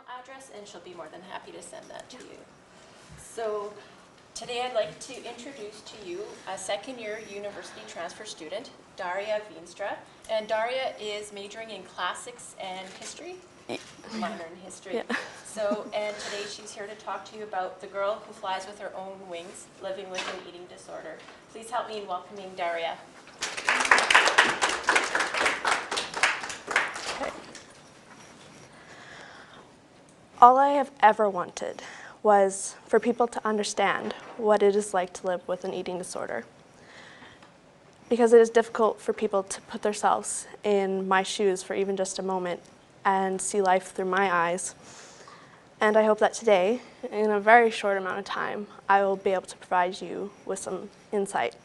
address, and she'll be more than happy to send that to you. So today I'd like to introduce to you a second-year university transfer student, Dariya Veenstra. And Dariya is majoring in classics and history, minor in history. Yeah. So, and today she's here to talk to you about the girl who flies with her own wings, living with an eating disorder. Please help me in welcoming Dariya. Okay. All I have ever wanted was for people to understand what it is like to live with an eating disorder. Because it is difficult for people to put themselves in my shoes for even just a moment and see life through my eyes. And I hope that today, in a very short amount of time, I will be able to provide you with some insight.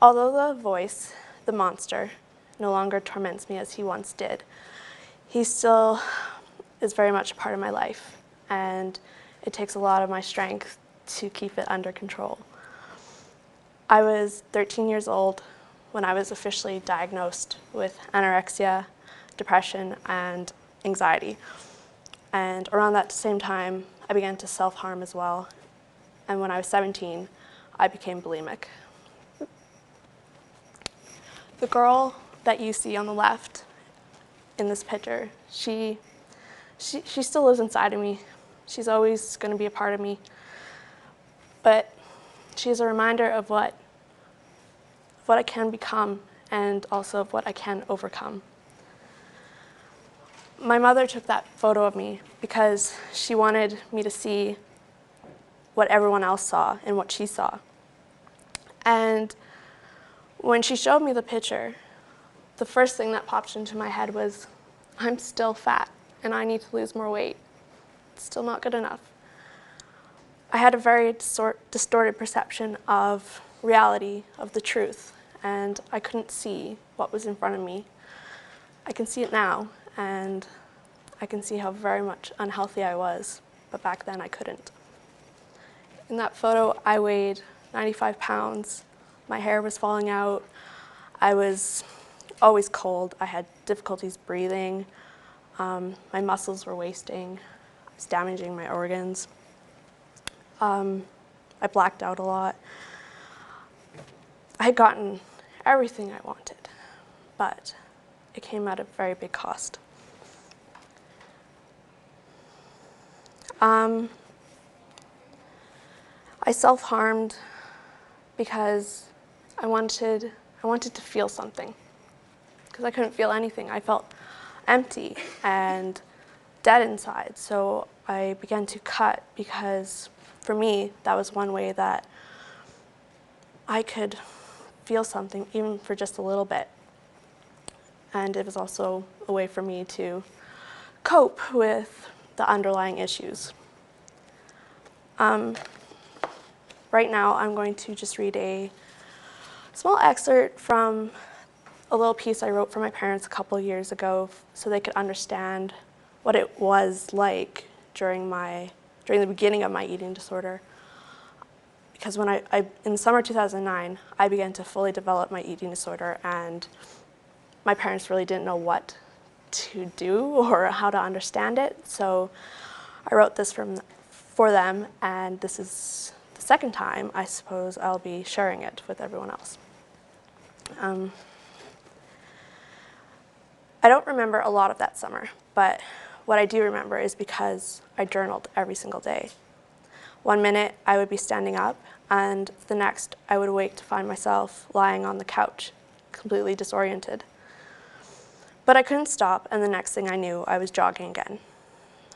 Although the voice, the monster, no longer torments me as he once did, he still is very much a part of my life, and it takes a lot of my strength to keep it under control. I was 13 years old when I was officially diagnosed with anorexia, depression, and anxiety. And around that same time, I began to self-harm as well. And when I was 17, I became bulimic. The girl that you see on the left in this picture, she still lives inside of me. She's always going to be a part of me. But she's a reminder of what I can become and also of what I can overcome. My mother took that photo of me because she wanted me to see what everyone else saw and what she saw. And when she showed me the picture, the first thing that popped into my head was, I'm still fat and I need to lose more weight. It's still not good enough. I had a very distorted perception of reality, of the truth, and I couldn't see what was in front of me. I can see it now, and I can see how very much unhealthy I was, but back then I couldn't. In that photo, I weighed 95 pounds. My hair was falling out. I was always cold. I had difficulties breathing. My muscles were wasting. I was damaging my organs. I blacked out a lot. I had gotten everything I wanted, but it came at a very big cost. I self-harmed because I wanted to feel something, because I couldn't feel anything. I felt empty and dead inside, so I began to cut because for me, that was one way that I could feel something, even for just a little bit. And it was also a way for me to cope with the underlying issues. Right now, I'm going to just read a small excerpt from a little piece I wrote for my parents a couple of years ago so they could understand what it was like during the beginning of my eating disorder. Because when in summer 2009, I began to fully develop my eating disorder, and my parents really didn't know what to do or how to understand it. So I wrote this for them, and this is the second time, I suppose, I'll be sharing it with everyone else. I don't remember a lot of that summer, but what I do remember is because I journaled every single day. One minute I would be standing up, and the next I would wake to find myself lying on the couch, completely disoriented. But I couldn't stop, and the next thing I knew, I was jogging again.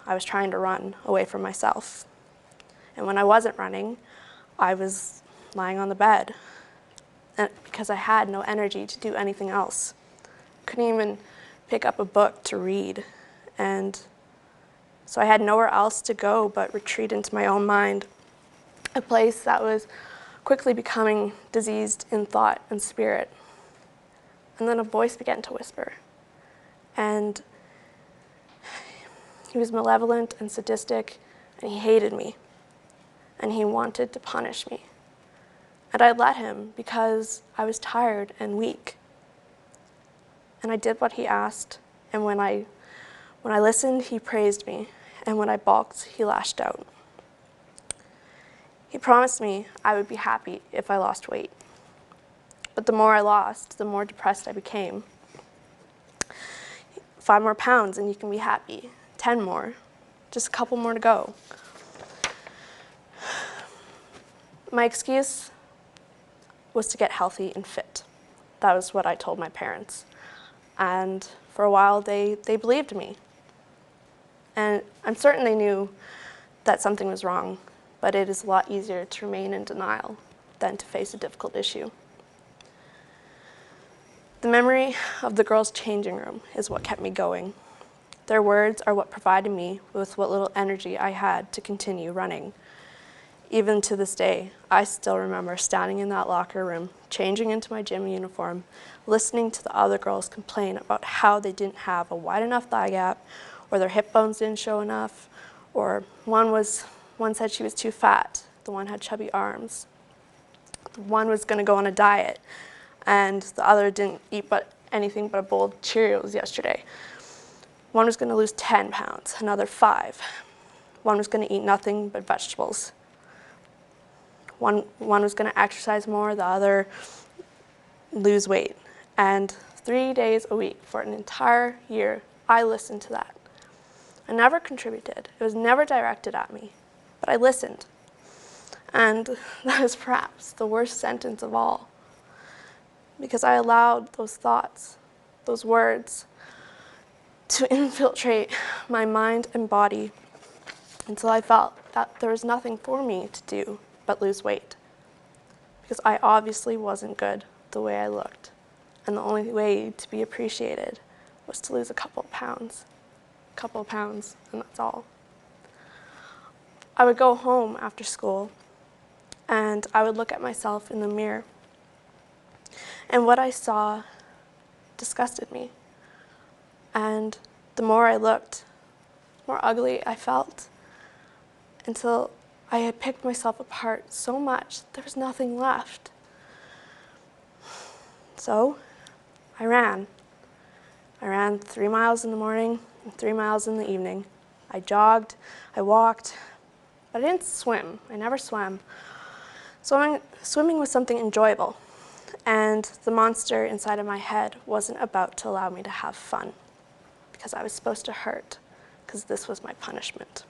I was trying to run away from myself. And when I wasn't running, I was lying on the bed, because I had no energy to do anything else. Couldn't even pick up a book to read. And so I had nowhere else to go but retreat into my own mind, a place that was quickly becoming diseased in thought and spirit. And then a voice began to whisper. And he was malevolent and sadistic, and he hated me, and he wanted to punish me. And I let him because I was tired and weak. And I did what he asked, and when I When I listened, he praised me, and when I balked, he lashed out. He promised me I would be happy if I lost weight. But the more I lost, the more depressed I became. 5 more pounds and you can be happy. 10 more, just a couple more to go. My excuse was to get healthy and fit. That was what I told my parents. And for a while, they believed me. And I'm certain they knew that something was wrong, but it is a lot easier to remain in denial than to face a difficult issue. The memory of the girls' changing room is what kept me going. Their words are what provided me with what little energy I had to continue running. Even to this day, I still remember standing in that locker room, changing into my gym uniform, listening to the other girls complain about how they didn't have a wide enough thigh gap, or their hip bones didn't show enough, or one said she was too fat, the one had chubby arms. One was going to go on a diet, and the other didn't eat anything but a bowl of Cheerios yesterday. One was going to lose 10 pounds, another 5. One was going to eat nothing but vegetables. One was going to exercise more, the other lose weight. And 3 days a week for an entire year, I listened to that. I never contributed. It was never directed at me, but I listened. And that is perhaps the worst sentence of all, because I allowed those thoughts, those words, to infiltrate my mind and body until I felt that there was nothing for me to do but lose weight, because I obviously wasn't good the way I looked, and the only way to be appreciated was to lose a couple of pounds, and that's all. I would go home after school, and I would look at myself in the mirror, and what I saw disgusted me. And the more I looked, the more ugly I felt, until I had picked myself apart so much there was nothing left. So I ran. I ran 3 miles in the morning and 3 miles in the evening. I jogged, I walked, but I didn't swim. I never swam. Swimming was something enjoyable, and the monster inside of my head wasn't about to allow me to have fun, because I was supposed to hurt, because this was my punishment.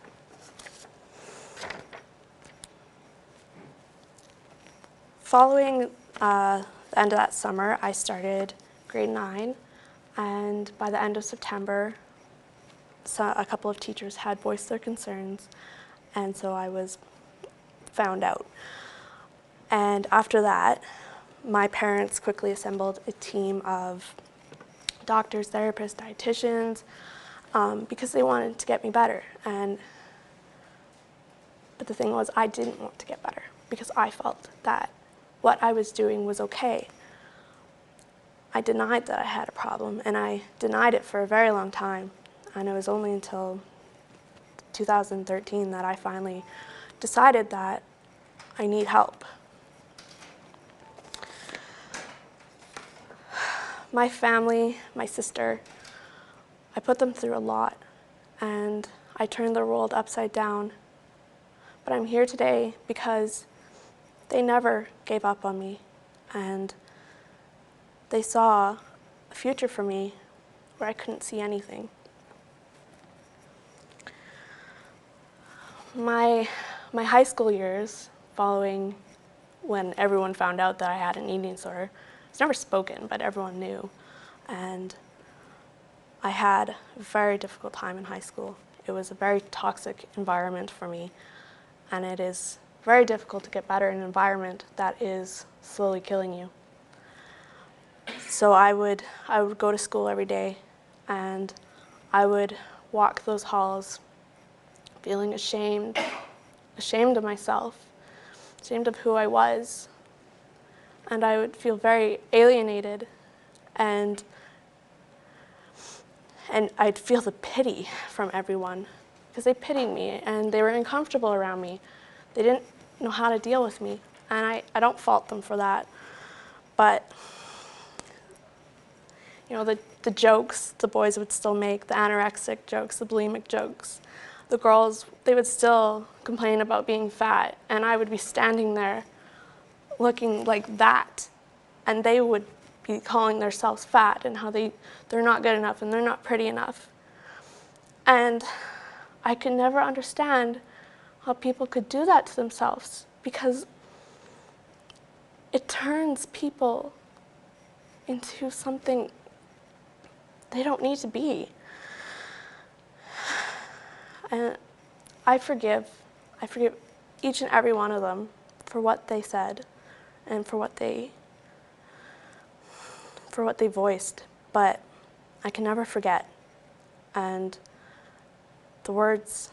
Following the end of that summer, I started grade 9, and by the end of September, a couple of teachers had voiced their concerns, and so I was found out. And after that, my parents quickly assembled a team of doctors, therapists, dietitians, because they wanted to get me better. But the thing was, I didn't want to get better, because I felt that what I was doing was okay. I denied that I had a problem, and I denied it for a very long time. And it was only until 2013 that I finally decided that I need help. My family, my sister, I put them through a lot, and I turned their world upside down. But I'm here today because they never gave up on me, and they saw a future for me where I couldn't see anything. My high school years, following when everyone found out that I had an eating disorder, it's never spoken, but everyone knew. And I had a very difficult time in high school. It was a very toxic environment for me, and it is very difficult to get better in an environment that is slowly killing you. So I would go to school every day, and I would walk those halls feeling ashamed of myself, ashamed of who I was, and I would feel very alienated, and I'd feel the pity from everyone, because they pitied me and they were uncomfortable around me. They didn't know how to deal with me, and I don't fault them for that. But You know, the jokes the boys would still make, the anorexic jokes, the bulimic jokes. The girls, they would still complain about being fat, and I would be standing there looking like that, and they would be calling themselves fat and how they're not good enough and they're not pretty enough. And I could never understand how people could do that to themselves, because it turns people into something they don't need to be. And I forgive each and every one of them for what they said and for what they voiced, but I can never forget. And the words,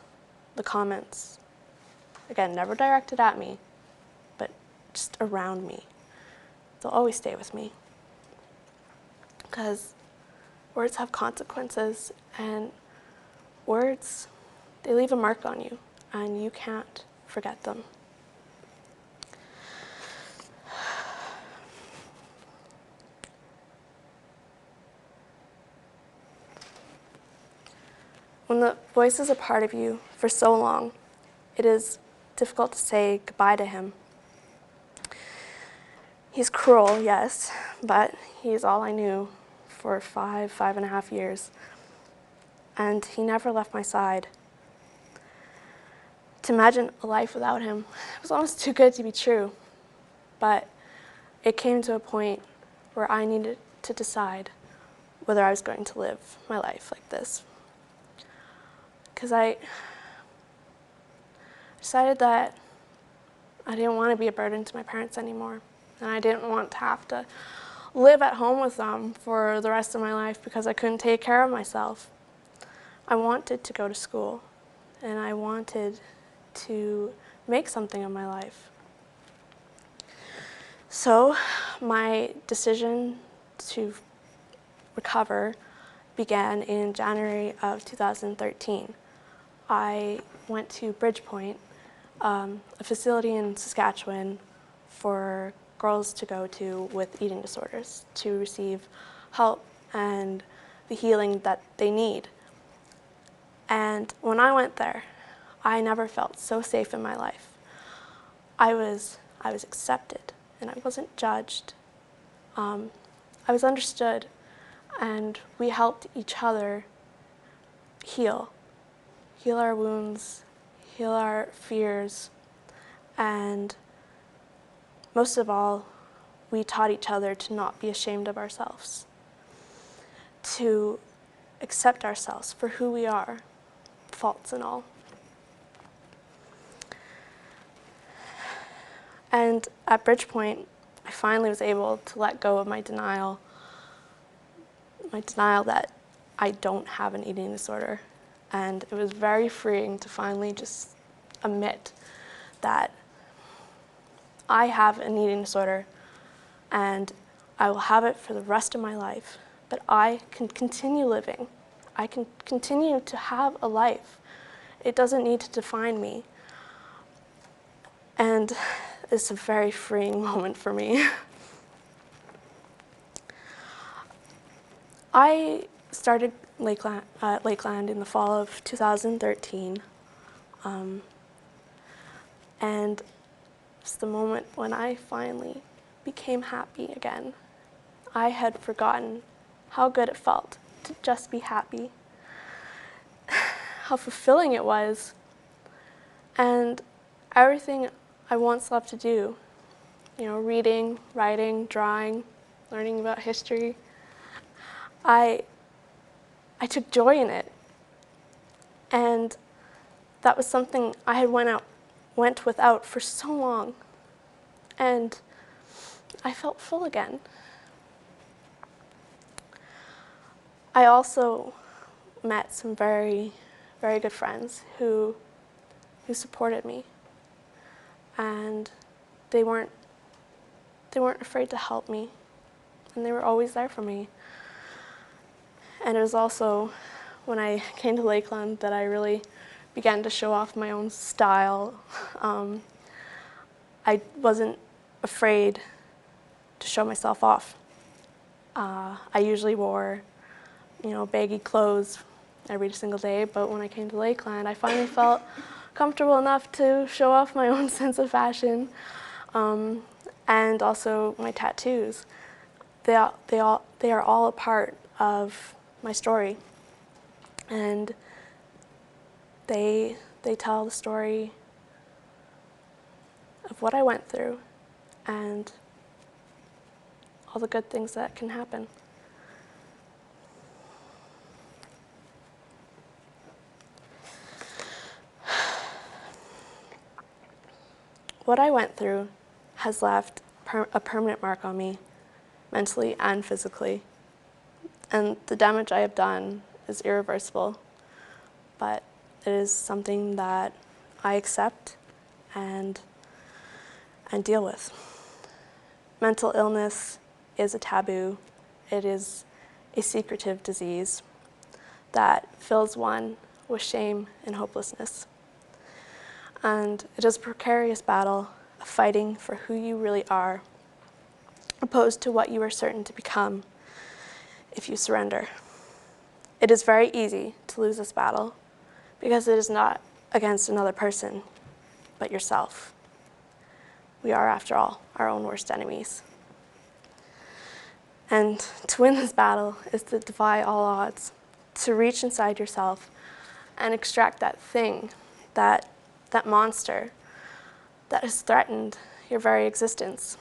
the comments, again, never directed at me, but just around me, they'll always stay with me. Because words have consequences, and words, they leave a mark on you, and you can't forget them. When the voice is a part of you for so long, it is difficult to say goodbye to him. He's cruel, yes, but he's all I knew for 5.5 years, and he never left my side. To imagine a life without him was almost too good to be true, but it came to a point where I needed to decide whether I was going to live my life like this. Because I decided that I didn't want to be a burden to my parents anymore, and I didn't want to have to live at home with them for the rest of my life because I couldn't take care of myself. I wanted to go to school, and I wanted to make something of my life. So my decision to recover began in January of 2013. I went to Bridgepoint, a facility in Saskatchewan for girls to go to with eating disorders to receive help and the healing that they need. And when I went there, I never felt so safe in my life. I was accepted, and I wasn't judged. I was understood, and we helped each other heal our wounds, heal our fears, and most of all, we taught each other to not be ashamed of ourselves, to accept ourselves for who we are, faults and all. And at Bridgepoint, I finally was able to let go of my denial that I don't have an eating disorder. And it was very freeing to finally just admit that I have an eating disorder and I will have it for the rest of my life, but I can continue living. I can continue to have a life. It doesn't need to define me. And it's a very freeing moment for me. I started Lakeland in the fall of 2013, and it's the moment when I finally became happy again. I had forgotten how good it felt to just be happy, how fulfilling it was, and everything I once loved to do, you know, reading, writing, drawing, learning about history, I took joy in it, and that was something I had went without for so long, and I felt full again. I also met some very, very good friends who supported me, and they weren't afraid to help me, and they were always there for me. And it was also when I came to Lakeland that I really began to show off my own style. I wasn't afraid to show myself off. I usually wore, baggy clothes every single day, but when I came to Lakeland, I finally felt comfortable enough to show off my own sense of fashion, and also my tattoos. They are all a part of my story, and they tell the story of what I went through and all the good things that can happen. What I went through has left a permanent mark on me, mentally and physically. And the damage I have done is irreversible, but it is something that I accept and deal with. Mental illness is a taboo. It is a secretive disease that fills one with shame and hopelessness. And it is a precarious battle of fighting for who you really are, opposed to what you are certain to become if you surrender. It is very easy to lose this battle because it is not against another person, but yourself. We are, after all, our own worst enemies. And to win this battle is to defy all odds, to reach inside yourself and extract that thing, that monster that has threatened your very existence.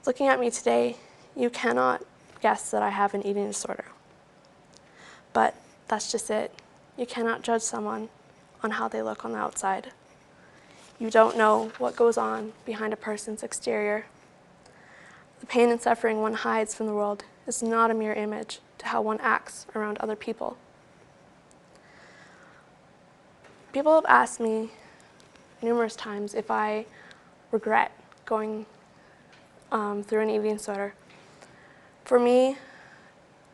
Looking at me today, you cannot guess that I have an eating disorder. But that's just it. You cannot judge someone on how they look on the outside. You don't know what goes on behind a person's exterior. The pain and suffering one hides from the world is not a mere image to how one acts around other people. People have asked me numerous times if I regret going through an eating disorder. For me,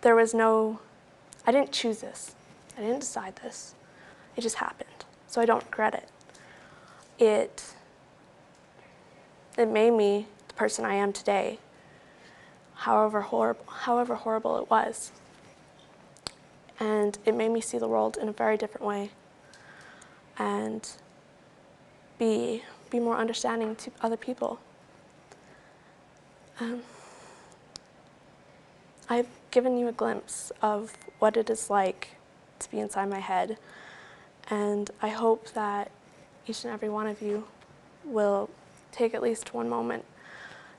I didn't choose this. I didn't decide this. It just happened, so I don't regret it. It made me the person I am today, however horrible it was. And it made me see the world in a very different way and be more understanding to other people. I've given you a glimpse of what it is like to be inside my head, and I hope that each and every one of you will take at least one moment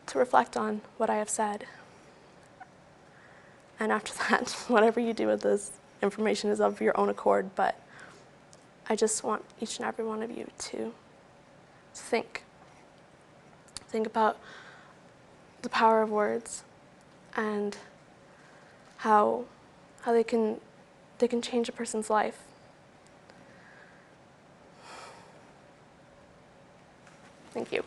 to reflect on what I have said. And after that, whatever you do with this information is of your own accord, but I just want each and every one of you to think. Think about the power of words and how they can change a person's life. Thank you.